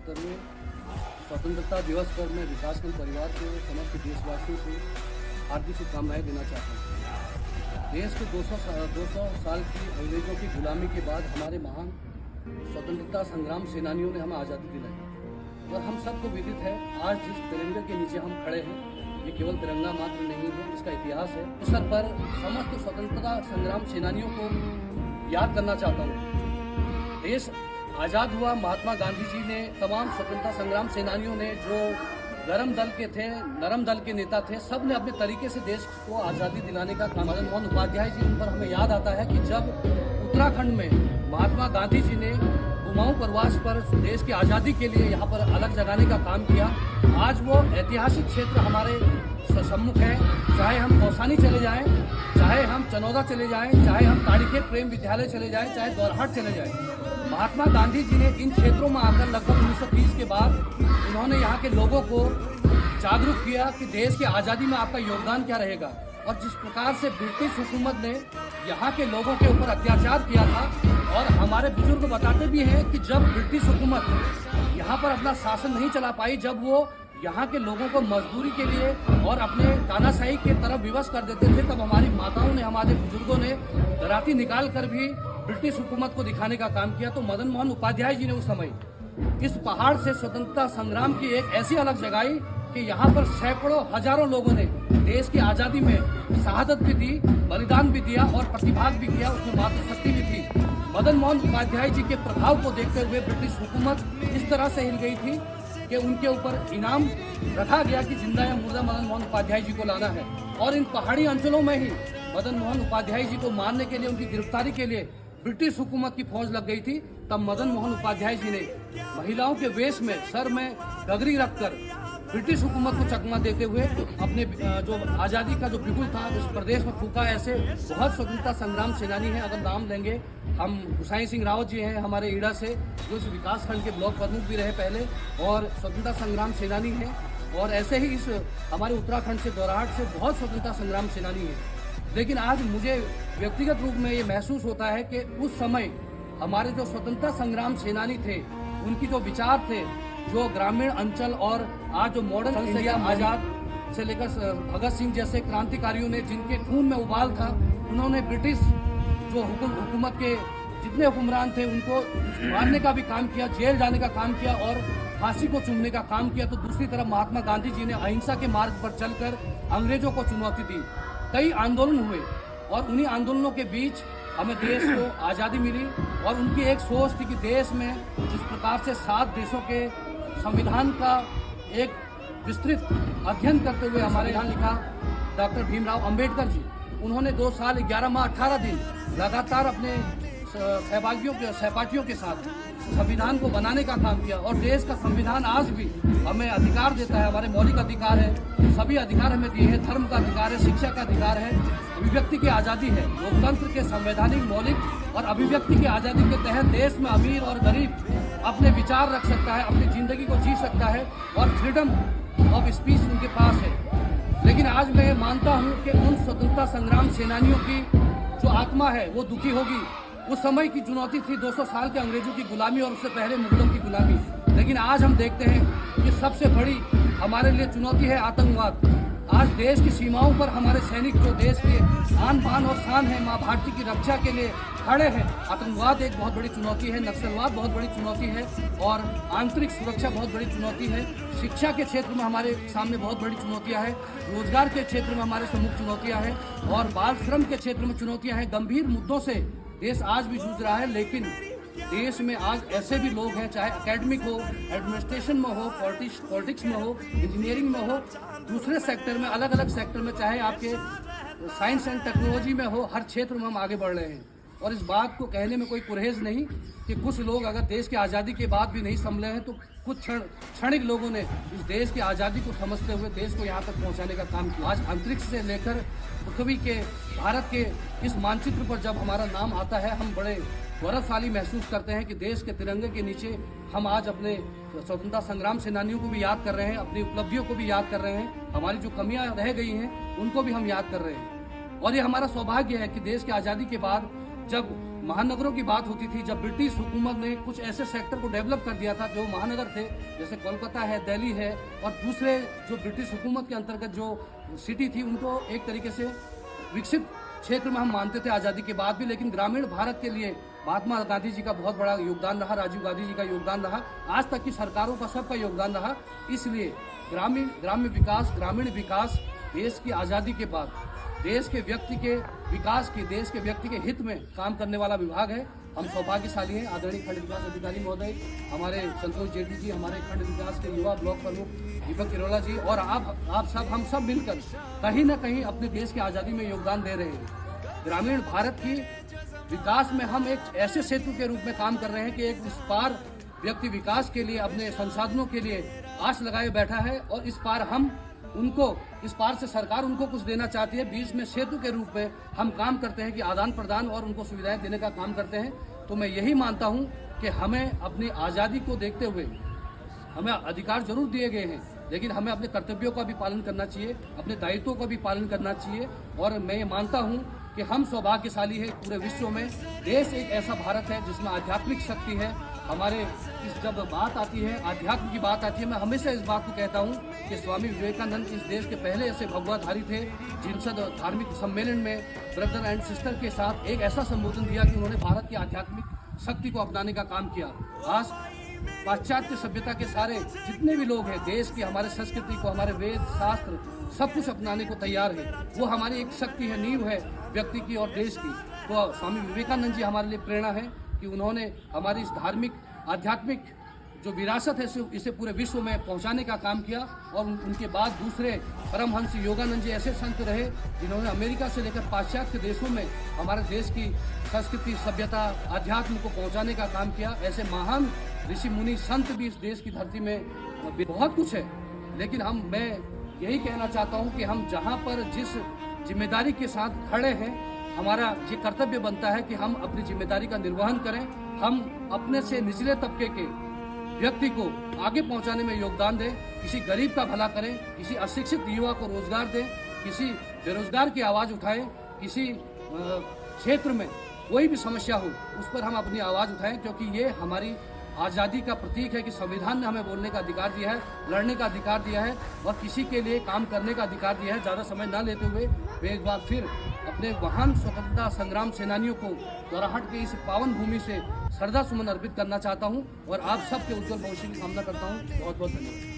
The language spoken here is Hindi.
करने स्वतंत्रता दिवस पर मैं विकासखंड परिवार के समस्त देशवासियों को हार्दिक शुभकामनाएं देना चाहता हूँ। देश के 200 साल की अंग्रेजों की गुलामी के बाद हमारे महान स्वतंत्रता संग्राम सेनानियों ने हमें आज़ादी दिलाई और हम सबको विदित है आज जिस तिरंगे के नीचे हम खड़े हैं ये केवल तिरंगा मात्र नहीं है, इसका इतिहास है। इस अवसर पर समस्त स्वतंत्रता संग्राम सेनानियों को याद करना चाहता हूँ। देश आज़ाद हुआ, महात्मा गांधी जी ने, तमाम स्वतंत्रता संग्राम सेनानियों ने, जो गरम दल के थे, नरम दल के नेता थे, सब ने अपने तरीके से देश को आज़ादी दिलाने का काम। मदन मोहन उपाध्याय जी, उन पर हमें याद आता है कि जब उत्तराखंड में महात्मा गांधी जी ने कुमाऊं प्रवास पर देश की आज़ादी के लिए यहाँ पर अलग जगाने का काम किया, आज वो ऐतिहासिक क्षेत्र हमारे सम्मुख है। चाहे हम कौसानी चले जाएं, चाहे हम चनौदा चले जाएं, चाहे हम ताड़ीखेत प्रेम विद्यालय चले जाएं, चाहे दौरहाट चले जाएं, महात्मा गांधी जी ने इन क्षेत्रों में आकर लगभग 1930 के बाद उन्होंने यहाँ के लोगों को जागरूक किया कि देश की आज़ादी में आपका योगदान क्या रहेगा। और जिस प्रकार से ब्रिटिश हुकूमत ने यहाँ के लोगों के ऊपर अत्याचार किया था, और हमारे बुजुर्ग बताते भी हैं कि जब ब्रिटिश हुकूमत यहाँ पर अपना शासन नहीं चला पाई, जब वो यहाँ के लोगों को मजदूरी के लिए और अपने तानाशाही के तरफ विवश कर देते थे, तब हमारी माताओं ने, हमारे बुजुर्गों ने दराती निकाल कर भी ब्रिटिश हुकूमत को दिखाने का काम किया। तो मदन मोहन उपाध्याय जी ने उस समय इस पहाड़ से स्वतंत्रता संग्राम की एक ऐसी अलग जगाई कि यहाँ पर सैकड़ों हजारों लोगों ने देश की आज़ादी में शहादत भी दी, बलिदान भी दिया और प्रतिभाग भी किया, उसमें मातृशक्ति भी थी। मदन मोहन उपाध्याय जी के प्रभाव को देखते हुए ब्रिटिश हुकूमत इस तरह से हिल गई थी कि उनके ऊपर इनाम रखा गया कि जिंदा या मुर्दा मदन मोहन उपाध्याय जी को लाना है। और इन पहाड़ी अंचलों में ही मदन मोहन उपाध्याय जी को मारने के लिए, उनकी गिरफ्तारी के लिए ब्रिटिश हुकूमत की फौज लग गई थी। तब मदन मोहन उपाध्याय जी ने महिलाओं के वेश में सर में गगरी रखकर ब्रिटिश हुकूमत को चकमा देते हुए अपने जो आज़ादी का जो बिगुल था इस प्रदेश में फूका। ऐसे बहुत स्वतंत्रता संग्राम सेनानी हैं, अगर नाम लेंगे हम, गुसाई सिंह रावत जी हैं हमारे ईड़ा से, जो इस विकास खंड के ब्लॉक प्रमुख भी रहे पहले और स्वतंत्रता संग्राम सेनानी हैं। और ऐसे ही इस हमारे उत्तराखंड से, दौराहाट से बहुत स्वतंत्रता संग्राम सेनानी हैं। लेकिन आज मुझे व्यक्तिगत रूप में ये महसूस होता है कि उस समय हमारे जो स्वतंत्रता संग्राम सेनानी थे, उनकी जो विचार थे, जो ग्रामीण अंचल और आज जो मॉडर्न इंडिया आज़ाद से लेकर भगत सिंह जैसे क्रांतिकारियों ने, जिनके खून में उबाल था, उन्होंने ब्रिटिश जो हुकूमत के जितने हुक्मरान थे उनको मारने का भी काम किया, जेल जाने का काम किया और फांसी को चूमने का काम किया। तो दूसरी तरफ महात्मा गांधी जी ने अहिंसा के मार्ग पर चलकर अंग्रेजों को चुनौती दी। कई आंदोलन हुए और उन्हीं आंदोलनों के बीच हमें देश को आज़ादी मिली। और उनकी एक सोच थी कि देश में जिस प्रकार से 7 देशों के संविधान का एक विस्तृत अध्ययन करते हुए हमारे यहाँ लिखा डॉक्टर भीमराव अंबेडकर जी, उन्होंने 2 साल 11 माह 18 दिन लगातार अपने सहपाठियों के साथ संविधान को बनाने का काम किया। और देश का संविधान आज भी हमें अधिकार देता है, हमारे मौलिक अधिकार है, सभी अधिकार हमें दिए हैं। धर्म का अधिकार है, शिक्षा का अधिकार है, अभिव्यक्ति की आज़ादी है। लोकतंत्र के संवैधानिक, मौलिक और अभिव्यक्ति की आज़ादी के तहत देश में अमीर और गरीब अपने विचार रख सकता है, अपनी जिंदगी को जी सकता है और फ्रीडम ऑफ स्पीच उनके पास है। लेकिन आज मैं मानता हूँ कि उन स्वतंत्रता संग्राम सेनानियों की जो आत्मा है वो दुखी होगी। उस समय की चुनौती थी 200 साल के अंग्रेजों की गुलामी और उससे पहले मुगलों की गुलामी। लेकिन आज हम देखते हैं कि सबसे बड़ी हमारे लिए चुनौती है आतंकवाद। आज देश की सीमाओं पर हमारे सैनिक जो देश के आन बान और शान है, माँ भारती की रक्षा के लिए खड़े हैं। आतंकवाद एक बहुत बड़ी चुनौती है, नक्सलवाद बहुत बड़ी चुनौती है और आंतरिक सुरक्षा बहुत बड़ी चुनौती है। शिक्षा के क्षेत्र में हमारे सामने बहुत बड़ी चुनौतियां हैं, रोजगार के क्षेत्र में हमारे सम्मुख चुनौतियां हैं और बाल श्रम के क्षेत्र में चुनौतियां हैं। गंभीर मुद्दों से देश आज भी जूझ रहा है। लेकिन देश में आज ऐसे भी लोग हैं, चाहे एकेडमिक हो, एडमिनिस्ट्रेशन में हो, पॉलिटिक्स में हो, इंजीनियरिंग में हो, दूसरे सेक्टर में, अलग अलग सेक्टर में, चाहे आपके साइंस एंड टेक्नोलॉजी में हो, हर क्षेत्र में हम आगे बढ़ रहे हैं। और इस बात को कहने में कोई कुरहेज नहीं कि कुछ लोग अगर देश की आज़ादी के बाद भी नहीं संभले हैं, तो कुछ क्षणिक लोगों ने इस देश की आज़ादी को समझते हुए देश को यहाँ तक पहुँचाने का काम किया। आज अंतरिक्ष से लेकर पृथ्वी के, भारत के इस मानचित्र पर जब हमारा नाम आता है, हम बड़े गौरवशाली महसूस करते हैं कि देश के तिरंगे के नीचे हम आज अपने स्वतंत्रता संग्राम सेनानियों को भी याद कर रहे हैं, अपनी उपलब्धियों को भी याद कर रहे हैं, हमारी जो कमियां रह गई हैं उनको भी हम याद कर रहे हैं। और ये हमारा सौभाग्य है कि देश की आज़ादी के बाद जब महानगरों की बात होती थी, जब ब्रिटिश हुकूमत ने कुछ ऐसे सेक्टर को डेवलप कर दिया था जो महानगर थे, जैसे कोलकाता है, दिल्ली है, और दूसरे जो ब्रिटिश हुकूमत के अंतर्गत जो सिटी थी, उनको एक तरीके से विकसित क्षेत्र में हम मानते थे आज़ादी के बाद भी। लेकिन ग्रामीण भारत के लिए महात्मा गांधी जी का बहुत बड़ा योगदान रहा, राजीव गांधी जी का योगदान रहा, आज तक की सरकारों का सबका योगदान रहा। इसलिए ग्रामीण विकास देश की आज़ादी के बाद देश के व्यक्ति के विकास की, देश के व्यक्ति के हित में काम करने वाला विभाग है। हम सौभाग्यशाली हैं। आदरणीय खंड विकास अधिकारी महोदय, हमारे संतोष जेठी जी, हमारे खंड विकास के युवा ब्लॉक प्रमुख दीपक किरोला जी, और आप सब, हम सब मिलकर कहीं ना कहीं अपने देश की आज़ादी में योगदान दे रहे हैं। ग्रामीण भारत की विकास में हम एक ऐसे सेतु के रूप में काम कर रहे हैं कि एक इस पार व्यक्ति विकास के लिए, अपने संसाधनों के लिए आस लगाए बैठा है, और इस पार से सरकार उनको कुछ देना चाहती है। बीच में सेतु के रूप में हम काम करते हैं कि आदान प्रदान और उनको सुविधाएं देने का काम करते हैं। तो मैं यही मानता हूं कि हमें अपनी आज़ादी को देखते हुए, हमें अधिकार जरूर दिए गए हैं, लेकिन हमें अपने कर्तव्यों का भी पालन करना चाहिए, अपने दायित्वों का भी पालन करना चाहिए। और मैं ये मानता हूं कि हम सौभाग्यशाली है पूरे विश्व में। देश एक ऐसा भारत है जिसमें आध्यात्मिक शक्ति है। हमारे जब बात आती है, आध्यात्म की बात आती है, मैं हमेशा इस बात को कहता हूँ कि स्वामी विवेकानंद इस देश के पहले ऐसे भगवाधारी थे जिनसे धार्मिक सम्मेलन में ब्रदर एंड सिस्टर के साथ एक ऐसा संबोधन दिया कि उन्होंने भारत की आध्यात्मिक शक्ति को अपनाने का काम किया। आज पाश्चात्य सभ्यता के सारे जितने भी लोग हैं, देश की, हमारे संस्कृति को, हमारे वेद शास्त्र सब कुछ अपनाने को तैयार है। वो हमारी एक शक्ति है, नींव है व्यक्ति की और देश की। तो स्वामी विवेकानंद जी हमारे लिए प्रेरणा है कि उन्होंने हमारी इस धार्मिक आध्यात्मिक जो विरासत है इसे पूरे विश्व में पहुंचाने का काम किया। और उनके बाद दूसरे परमहंस योगानंद जी ऐसे संत रहे जिन्होंने अमेरिका से लेकर पाश्चात्य देशों में हमारे देश की संस्कृति, सभ्यता, अध्यात्म को पहुंचाने का काम किया। ऐसे महान ऋषि मुनि संत भी इस देश की धरती में बहुत कुछ है। लेकिन मैं यही कहना चाहता हूँ कि हम जहाँ पर जिस जिम्मेदारी के साथ खड़े हैं, हमारा ये कर्तव्य बनता है कि हम अपनी जिम्मेदारी का निर्वहन करें। हम अपने से निचले तबके के व्यक्ति को आगे पहुंचाने में योगदान दें, किसी गरीब का भला करें, किसी अशिक्षित युवा को रोजगार दें, किसी बेरोजगार की आवाज़ उठाएं, किसी क्षेत्र में कोई भी समस्या हो उस पर हम अपनी आवाज़ उठाएं, क्योंकि ये हमारी आज़ादी का प्रतीक है कि संविधान ने हमें बोलने का अधिकार दिया है, लड़ने का अधिकार दिया है और किसी के लिए काम करने का अधिकार दिया है। ज़्यादा समय न लेते हुए मैं एक बार फिर अपने महान स्वतंत्रता संग्राम सेनानियों को दोराहट के इस पावन भूमि से श्रद्धा सुमन अर्पित करना चाहता हूं और आप सबके उज्जवल भविष्य की कामना करता हूं। बहुत बहुत धन्यवाद।